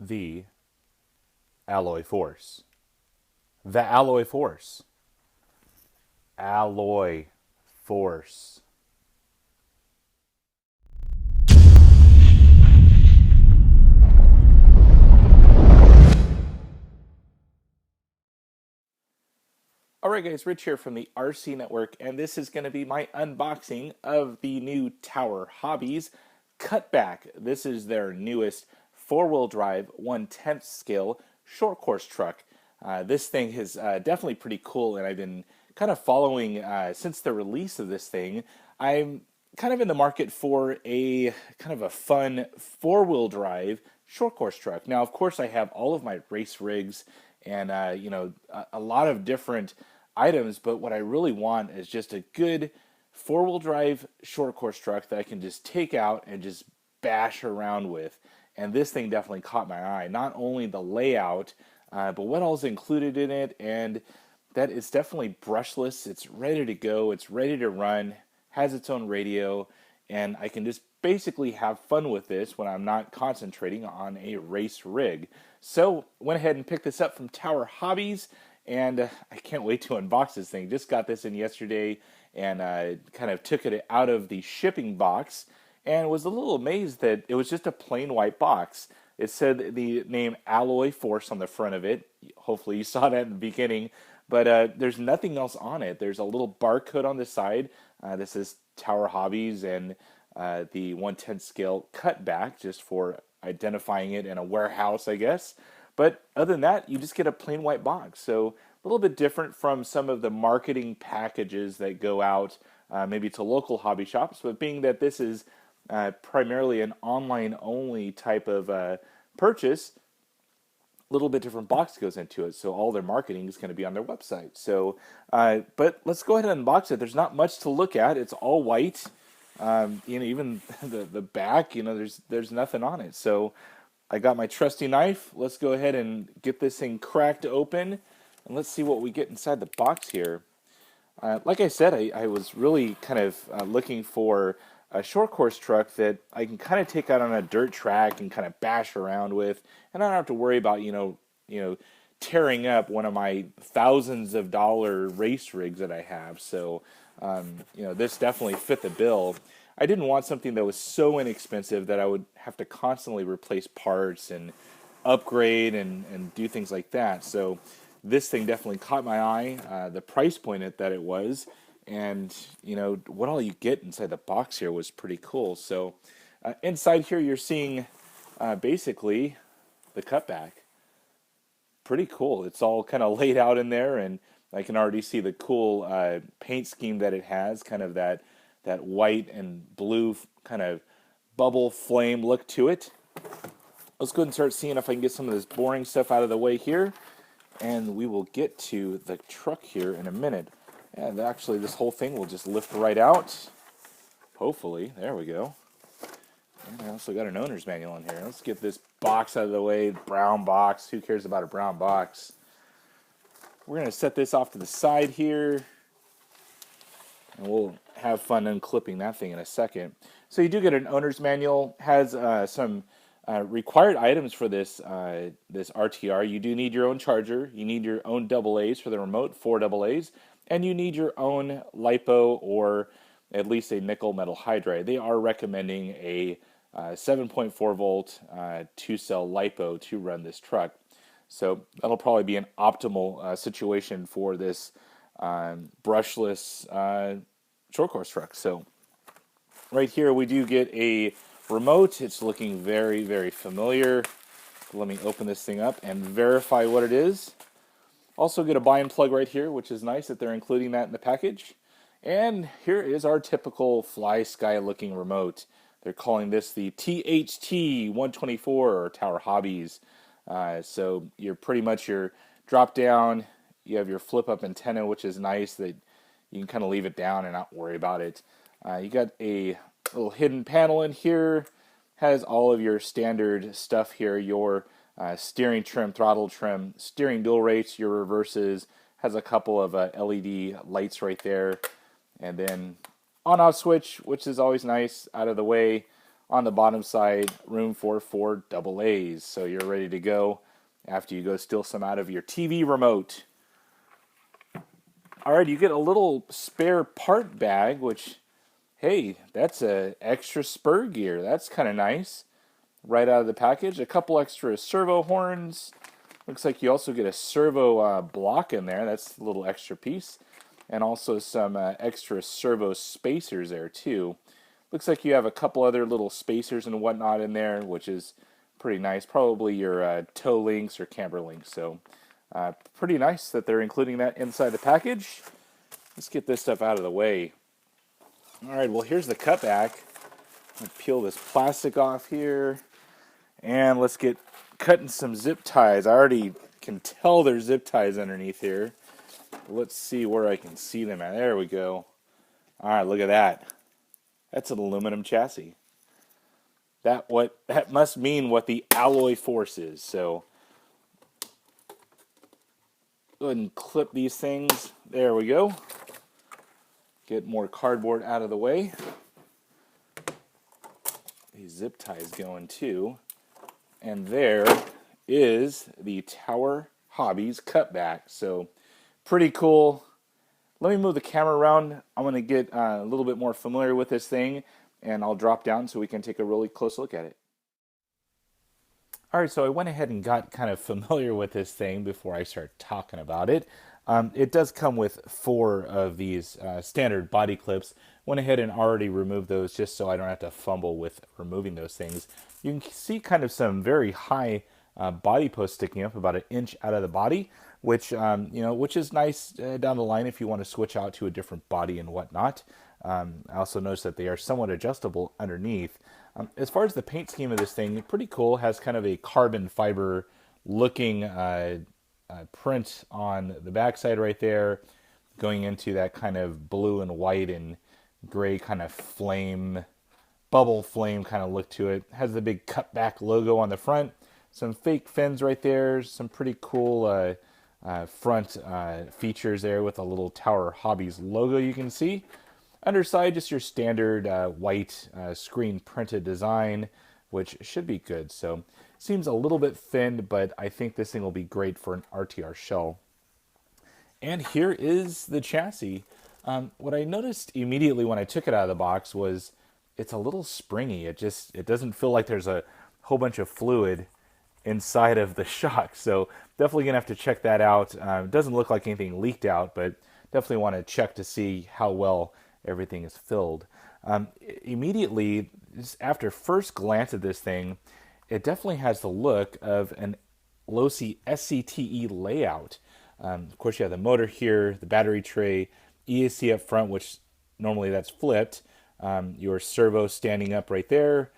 the alloy force. The alloy force. Alloy force. Alright guys, Rich here from the RC Network, and this is going to be my unboxing of the new Tower Hobbies Cutback. This is their newest four-wheel drive, 1/10 scale short course truck. This thing is definitely pretty cool, and I've been kind of following since the release of this thing. I'm kind of in the market for a kind of a fun four-wheel drive short course truck. Now, of course, I have all of my race rigs and a lot of different items, but what I really want is just a good four-wheel drive short course truck that I can just take out and just bash around with. And this thing definitely caught my eye. Not only the layout, but what all is included in it, and that it's definitely brushless. It's ready to go. It's ready to run. Has its own radio, and I can just basically have fun with this when I'm not concentrating on a race rig. So went ahead and picked this up from Tower Hobbies, and I can't wait to unbox this thing. Just got this in yesterday, and kind of took it out of the shipping box, and was a little amazed that it was just a plain white box. It said the name Alloy Force on the front of it. Hopefully you saw that in the beginning, but there's nothing else on it. There's a little barcode on the side. This is Tower Hobbies, and the 1/10 scale cutback, just for identifying it in a warehouse, I guess. But other than that, you just get a plain white box. So a little bit different from some of the marketing packages that go out maybe to local hobby shops. But being that this is primarily an online-only type of purchase, a little bit different box goes into it. So all their marketing is going to be on their website. So, but let's go ahead and unbox it. There's not much to look at. It's all white. Even the back, there's nothing on it. So I got my trusty knife. Let's go ahead and get this thing cracked open, and let's see what we get inside the box here. Like I said, I was really kind of looking for a short course truck that I can kind of take out on a dirt track and kind of bash around with, and I don't have to worry about tearing up one of my thousands of dollar race rigs that I have. So this definitely fit the bill. I didn't want something that was so inexpensive that I would have to constantly replace parts and upgrade and do things like that. So this thing definitely caught my eye. The price point that it was, and what all you get inside the box here was pretty cool. So inside here you're seeing basically the cutback. Pretty cool. It's all kind of laid out in there, and I can already see the cool paint scheme that it has, kind of that white and blue kind of bubble flame look to it. Let's go ahead and start seeing if I can get some of this boring stuff out of the way here, and we will get to the truck here in a minute. And actually this whole thing will just lift right out. Hopefully. There we go. And I also got an owner's manual in here. Let's get this box out of the way. Brown box. Who cares about a brown box? We're going to set this off to the side here, and we'll have fun unclipping that thing in a second. So you do get an owner's manual. Has some required items for this RTR. You do need your own charger. You need your own AA's for the remote, 4 AA's, and you need your own Lipo or at least a nickel metal hydride. They are recommending a 7.4 volt 2-cell Lipo to run this truck. So that'll probably be an optimal situation for this brushless short course truck. So right here we do get a remote. It's looking very, very familiar. Let me open this thing up and verify what it is. Also get a buy and plug right here, which is nice that they're including that in the package. And here is our typical fly sky looking remote. They're calling this the THT 124 or Tower Hobbies. So you're pretty much your drop down. You have your flip up antenna, which is nice that you can kind of leave it down and not worry about it. You got a little hidden panel in here. Has all of your standard stuff here. Your steering trim, throttle trim, steering dual rates, your reverses. Has a couple of LED lights right there. And then on-off switch, which is always nice, out of the way. On the bottom side, room for 4 double A's. So you're ready to go after you go steal some out of your TV remote. All right, you get a little spare part bag, which, hey, that's a extra spur gear. That's kind of nice. Right out of the package, a couple extra servo horns. Looks like you also get a servo block in there. That's a little extra piece. And also some extra servo spacers there too. Looks like you have a couple other little spacers and whatnot in there, which is pretty nice. Probably your toe links or camber links. So pretty nice that they're including that inside the package. Let's get this stuff out of the way. All right, well, here's the cutback. I'll peel this plastic off here. And let's get cutting some zip ties. I already can tell there's zip ties underneath here. Let's see where I can see them at. There we go. All right, look at that. That's an aluminum chassis. That must mean what the alloy force is. So go ahead and clip these things. There we go. Get more cardboard out of the way. These zip ties going too. And there is the Tower Hobbies cutback. So pretty cool. Let me move the camera around. I'm going to get a little bit more familiar with this thing, and I'll drop down so we can take a really close look at it. All right, so I went ahead and got kind of familiar with this thing before I start talking about it. It does come with 4 of these standard body clips. Went ahead and already removed those just so I don't have to fumble with removing those things. You can see kind of some very high body posts sticking up about 1 inch out of the body, which which is nice down the line if you want to switch out to a different body and whatnot. I also noticed that they are somewhat adjustable underneath. As far as the paint scheme of this thing, pretty cool. Has kind of a carbon fiber looking print on the backside right there, going into that kind of blue and white and gray kind of flame, bubble flame kind of look to it. Has the big cutback logo on the front, some fake fins right there, some pretty cool front features there with a little Tower Hobbies logo you can see. Underside, just your standard white screen printed design, which should be good. So seems a little bit thin, but I think this thing will be great for an RTR shell. And here is the chassis. What I noticed immediately when I took it out of the box was it's a little springy. It doesn't feel like there's a whole bunch of fluid inside of the shock. So definitely gonna have to check that out. It doesn't look like anything leaked out, but definitely want to check to see how well everything is filled. Immediately, just after first glance at this thing, it definitely has the look of an Losi SCTE layout. Of course, you have the motor here, the battery tray, ESC up front, which normally that's flipped. Your servo standing up right there,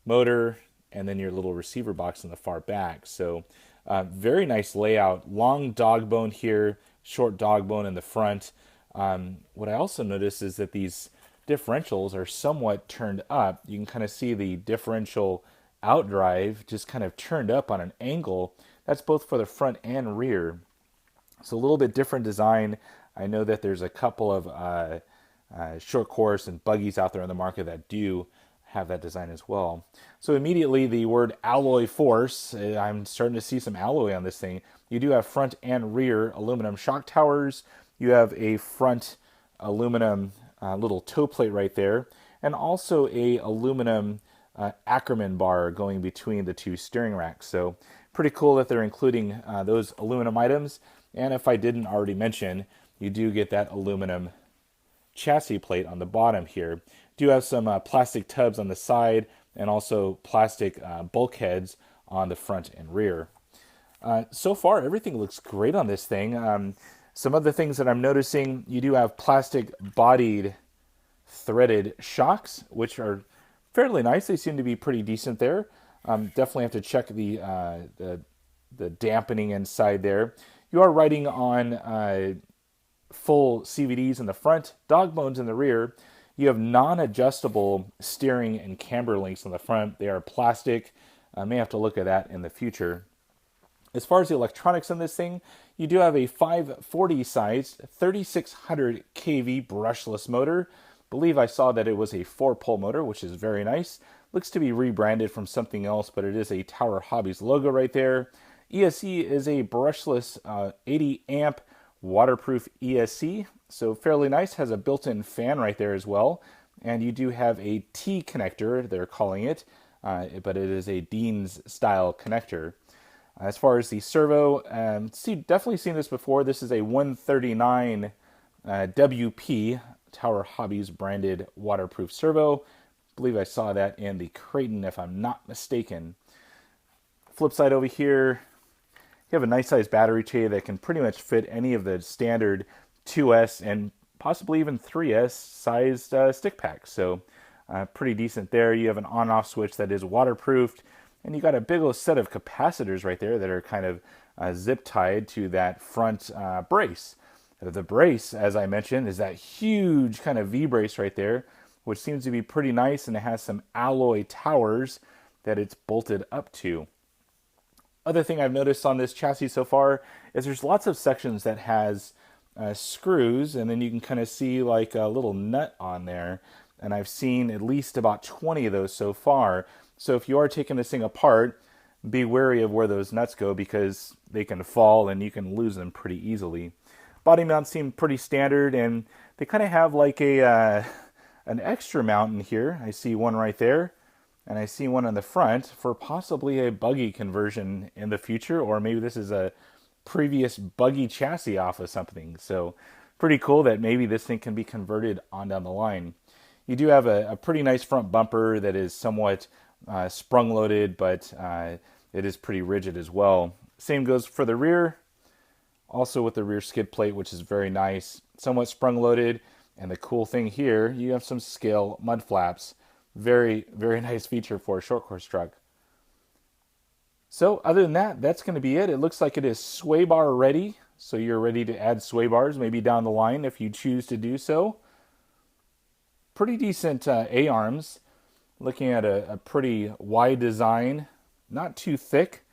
motor, and then your little receiver box in the far back. So very nice layout. Long dog bone here, short dog bone in the front. What I also noticed is that these differentials are somewhat turned up. You can kind of see the differential outdrive just kind of turned up on an angle. That's both for the front and rear. So a little bit different design. I know that there's a couple of short course and buggies out there on the market that do have that design as well. So immediately the word alloy force, I'm starting to see some alloy on this thing. You do have front and rear aluminum shock towers. You have a front aluminum little toe plate right there, and also a aluminum Ackerman bar going between the 2 steering racks. So pretty cool that they're including those aluminum items. And if I didn't already mention, you do get that aluminum chassis plate on the bottom here. Do have some plastic tubs on the side and also plastic bulkheads on the front and rear. So far, everything looks great on this thing. Some other things that I'm noticing, you do have plastic bodied threaded shocks, which are fairly nice. They seem to be pretty decent there. Definitely have to check the dampening inside there. You are riding on full CVDs in the front, dog bones in the rear. You have non-adjustable steering and camber links on the front. They are plastic. I may have to look at that in the future. As far as the electronics on this thing, you do have a 540 sized 3600 kV brushless motor. I believe I saw that it was a 4-pole motor, which is very nice. Looks to be rebranded from something else, but it is a Tower Hobbies logo right there. ESC is a brushless 80 amp waterproof ESC, so fairly nice. Has a built-in fan right there as well, and you do have a T connector, they're calling it, but it is a Dean's style connector. As far as the servo, definitely seen this before. This is a 139 WP Tower Hobbies branded waterproof servo. I believe I saw that in the Creighton, if I'm not mistaken. Flip side over here, you have a nice sized battery tray that can pretty much fit any of the standard 2S and possibly even 3S sized stick packs. So pretty decent there. You have an on-off switch that is waterproofed, and you got a big old set of capacitors right there that are kind of zip tied to that front brace. The brace, as I mentioned, is that huge kind of V-brace right there, which seems to be pretty nice, and it has some alloy towers that it's bolted up to. Other thing I've noticed on this chassis so far is there's lots of sections that has screws, and then you can kind of see like a little nut on there, and I've seen at least about 20 of those so far. So if you are taking this thing apart, be wary of where those nuts go, because they can fall and you can lose them pretty easily. Body mounts seem pretty standard, and they kind of have like a an extra mount in here. I see one right there, and I see one on the front for possibly a buggy conversion in the future, or maybe this is a previous buggy chassis off of something. So pretty cool that maybe this thing can be converted on down the line. You do have a pretty nice front bumper that is somewhat sprung loaded, but it is pretty rigid as well. Same goes for the rear. Also with the rear skid plate, which is very nice, somewhat sprung loaded. And the cool thing here, you have some scale mud flaps. Very, very nice feature for a short course truck. So other than that, that's going to be it. It looks like it is sway bar ready. So you're ready to add sway bars maybe down the line if you choose to do so. Pretty decent A-arms. Looking at a pretty wide design, not too thick.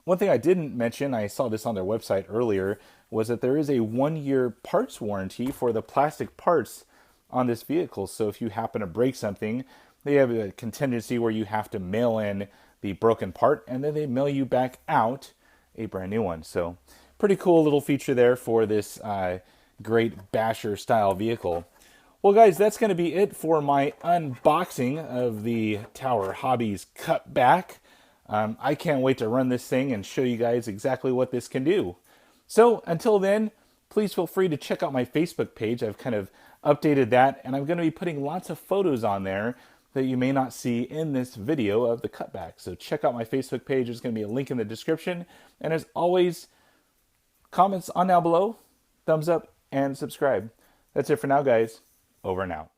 One thing I didn't mention, I saw this on their website earlier, was that there is a 1-year parts warranty for the plastic parts on this vehicle. So if you happen to break something, they have a contingency where you have to mail in the broken part, and then they mail you back out a brand new one. So pretty cool little feature there for this great basher style vehicle. Well guys, that's going to be it for my unboxing of the Tower Hobbies Cutback. I can't wait to run this thing and show you guys exactly what this can do. So until then, please feel free to check out my Facebook page. I've kind of updated that, and I'm going to be putting lots of photos on there that you may not see in this video of the Cutback. So check out my Facebook page. There's going to be a link in the description. And as always, comments on down below, thumbs up, and subscribe. That's it for now, guys. Over and out.